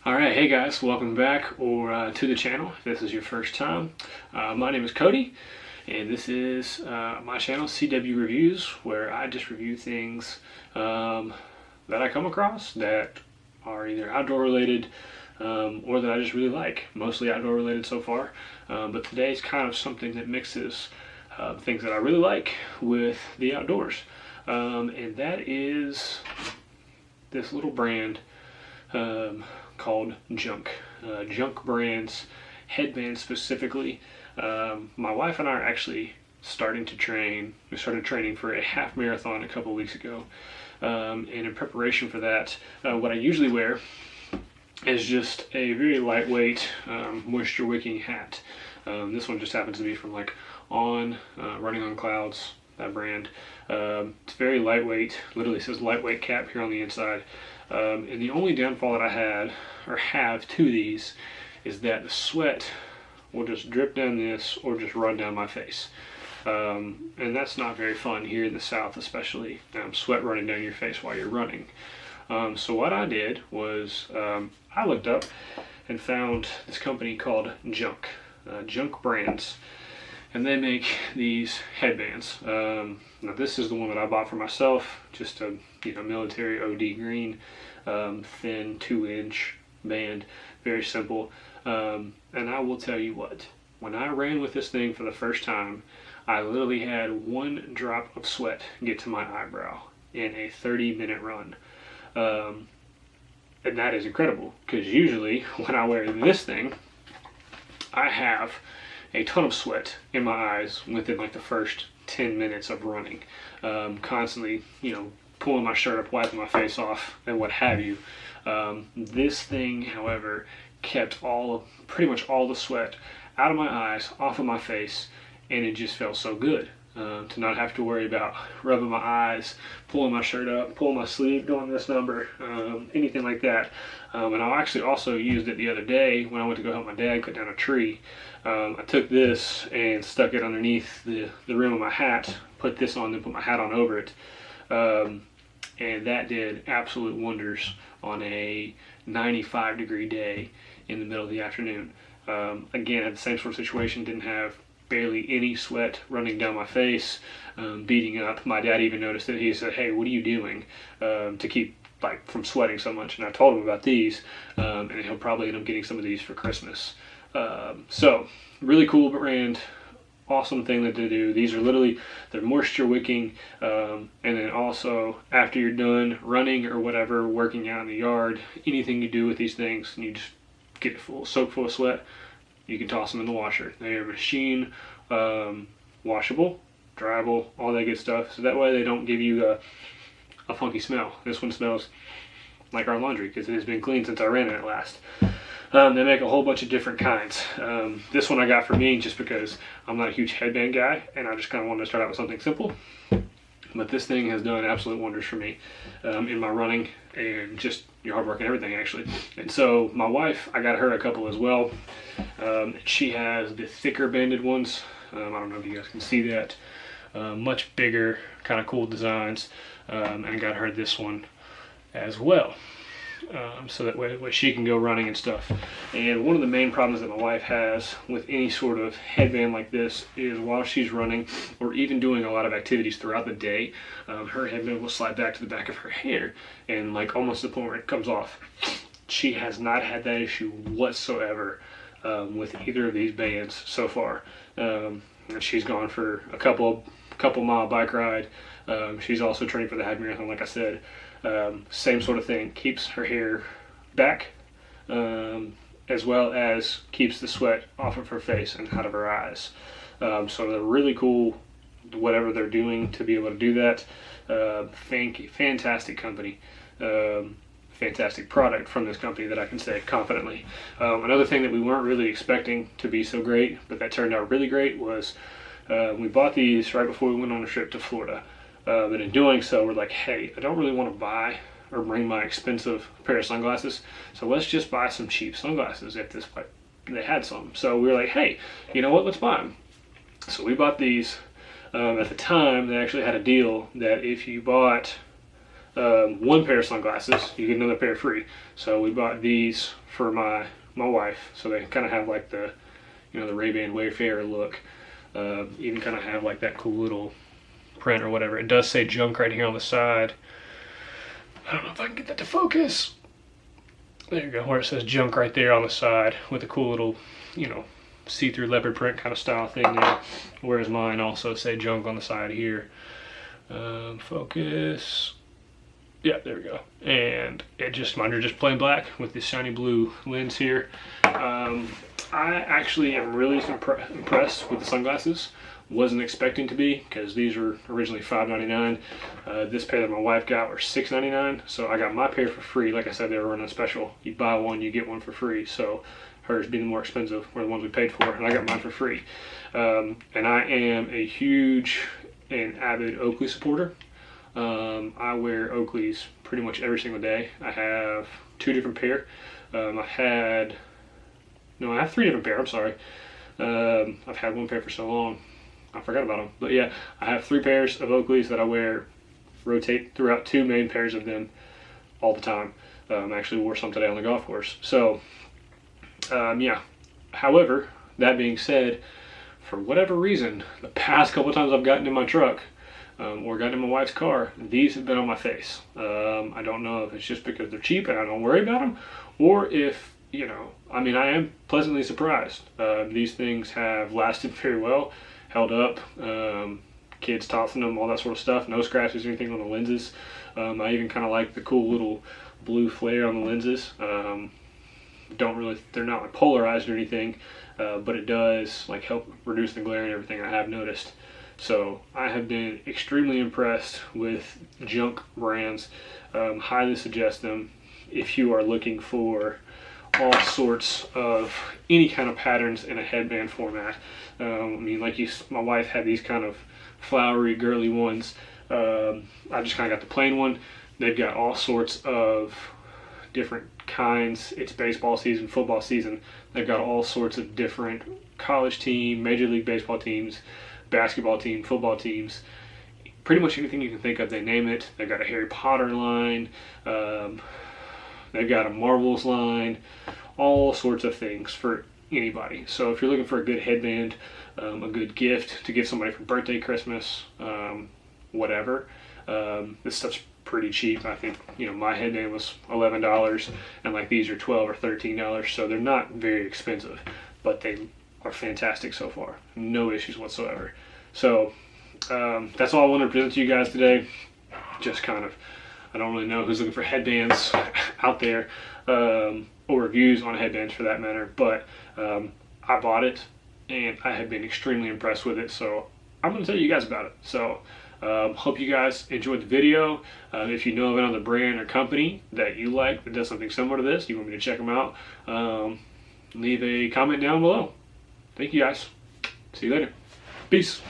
Alright, hey guys, welcome back to the channel if this is your first time. My name is Cody, and this is my channel, CW Reviews, where I just review things that I come across that are either outdoor related or that I just really like. Mostly outdoor related so far, but today's kind of something that mixes things that I really like with the outdoors. And that is this little brand called Junk. Junk Brands, Headbands specifically. My wife and I are actually starting to train. We started training for a half marathon a couple weeks ago. And in preparation for that, what I usually wear is just a very lightweight, moisture wicking hat. This one just happens to be from Running on Clouds, that brand. It's very lightweight, literally says lightweight cap here on the inside. And the only downfall that I have to these is that the sweat will just drip down this or just run down my face. And that's not very fun here in the South, especially sweat running down your face while you're running. So what I did was I looked up and found this company called Junk, Junk Brands. And they make these headbands. Now this is the one that I bought for myself, just a military OD green, thin 2-inch band, very simple. And I will tell you what, when I ran with this thing for the first time, I literally had one drop of sweat get to my eyebrow in a 30-minute run. And that is incredible, because usually when I wear this thing, I have a ton of sweat in my eyes within the first 10 minutes of running, constantly pulling my shirt up, wiping my face off, and what have you. This thing, however, kept pretty much all the sweat out of my eyes, off of my face, and it just felt so good to not have to worry about rubbing my eyes, pulling my shirt up, pulling my sleeve, doing this number, anything like that. And I actually also used it the other day when I went to go help my dad cut down a tree. I took this and stuck it underneath the rim of my hat, put this on, then put my hat on over it. And that did absolute wonders on a 95-degree day in the middle of the afternoon. Again, had the same sort of situation, didn't have barely any sweat running down my face, beating up. My dad even noticed it. He said, "Hey, what are you doing to keep from sweating so much?" And I told him about these, and he'll probably end up getting some of these for Christmas. So really cool brand, awesome thing that they do. These are literally, they're moisture wicking, and then also after you're done running or whatever, working out in the yard, anything you do with these things, and you just get it soaked full of sweat, you can toss them in the washer. They are machine washable, dryable, all that good stuff. So that way they don't give you a funky smell. This one smells like our laundry because it has been cleaned since I ran it last. They make a whole bunch of different kinds. This one I got for me just because I'm not a huge headband guy, and I just kind of wanted to start out with something simple. But this thing has done absolute wonders for me in my running and just your hard work and everything, actually. And so my wife, I got her a couple as well. She has the thicker banded ones. I don't know if you guys can see that. Much bigger, kind of cool designs. And I got her this one as well. So that way she can go running and stuff. And one of the main problems that my wife has with any sort of headband like this is while she's running or even doing a lot of activities throughout the day, her headband will slide back to the back of her hair and almost to the point where it comes off. She has not had that issue whatsoever with either of these bands so far. And she's gone for a couple mile bike ride. She's also training for the half marathon, like I said. Same sort of thing, keeps her hair back, as well as keeps the sweat off of her face and out of her eyes. So they're really cool, whatever they're doing to be able to do that. Fantastic company, fantastic product from this company that I can say confidently. Another thing that we weren't really expecting to be so great, but that turned out really great, was we bought these right before we went on a trip to Florida. But in doing so, we're like, hey, I don't really want to buy or bring my expensive pair of sunglasses, so let's just buy some cheap sunglasses if they had some. So we were like, hey, you know what, let's buy them. So we bought these. At the time, they actually had a deal that if you bought one pair of sunglasses, you get another pair free. So we bought these for my wife, so they kind of have like the, you know, the Ray-Ban Wayfarer look. Even kind of have like that cool little print or whatever. It does say junk right here on the side. I don't know if I can get that to focus. There you go, where it says junk right there on the side with a cool little, you know, see-through leopard print kind of style thing there. Whereas mine also say junk on the side here. Focus. Yeah, there we go. And mine are just plain black with this shiny blue lens here. I actually am really impressed with the sunglasses. Wasn't expecting to be, because these were originally $5.99. This pair that my wife got were $6.99, so I got my pair for free. Like I said, they were running a special. You buy one, you get one for free. So hers being more expensive were the ones we paid for, and I got mine for free. And I am a huge and avid Oakley supporter. I wear Oakleys pretty much every single day. I have 2 different pair. I have 3 different pair, I'm sorry. I've had 1 pair for so long, I forgot about them. But yeah, I have 3 pairs of Oakleys that I wear, rotate throughout 2 main pairs of them all the time. I actually wore some today on the golf course. So, yeah. However, that being said, for whatever reason, the past couple times I've gotten in my truck, or gotten in my wife's car, these have been on my face. I don't know if it's just because they're cheap and I don't worry about them, or if, you know, I mean, I am pleasantly surprised. These things have lasted very well, held up, kids tossing them, all that sort of stuff, no scratches or anything on the lenses. I even kind of like the cool little blue flare on the lenses. They're not like polarized or anything, but it does like help reduce the glare and everything, I have noticed. So I have been extremely impressed with junk brands. Highly suggest them if you are looking for all sorts of any kind of patterns in a headband format. I mean, like my wife had these kind of flowery, girly ones. I just kind of got the plain one. They've got all sorts of different kinds. It's baseball season, football season. They've got all sorts of different college team, Major League Baseball teams, basketball team, football teams, pretty much anything you can think of, they name it. They've got a Harry Potter line, they've got a Marvels line, all sorts of things for anybody. So if you're looking for a good headband, a good gift to give somebody for birthday, Christmas, whatever, this stuff's pretty cheap. I think, you know, my headband was $11, and like these are $12 or $13, so they're not very expensive, but they are fantastic so far. No issues whatsoever. So that's all I wanted to present to you guys today. Just kind of, I don't really know who's looking for headbands out there, or reviews on headbands for that matter, but I bought it and I have been extremely impressed with it, so I'm going to tell you guys about it. So hope you guys enjoyed the video. If you know of another brand or company that you like that does something similar to this, you want me to check them out, leave a comment down below. Thank you guys. See you later. Peace.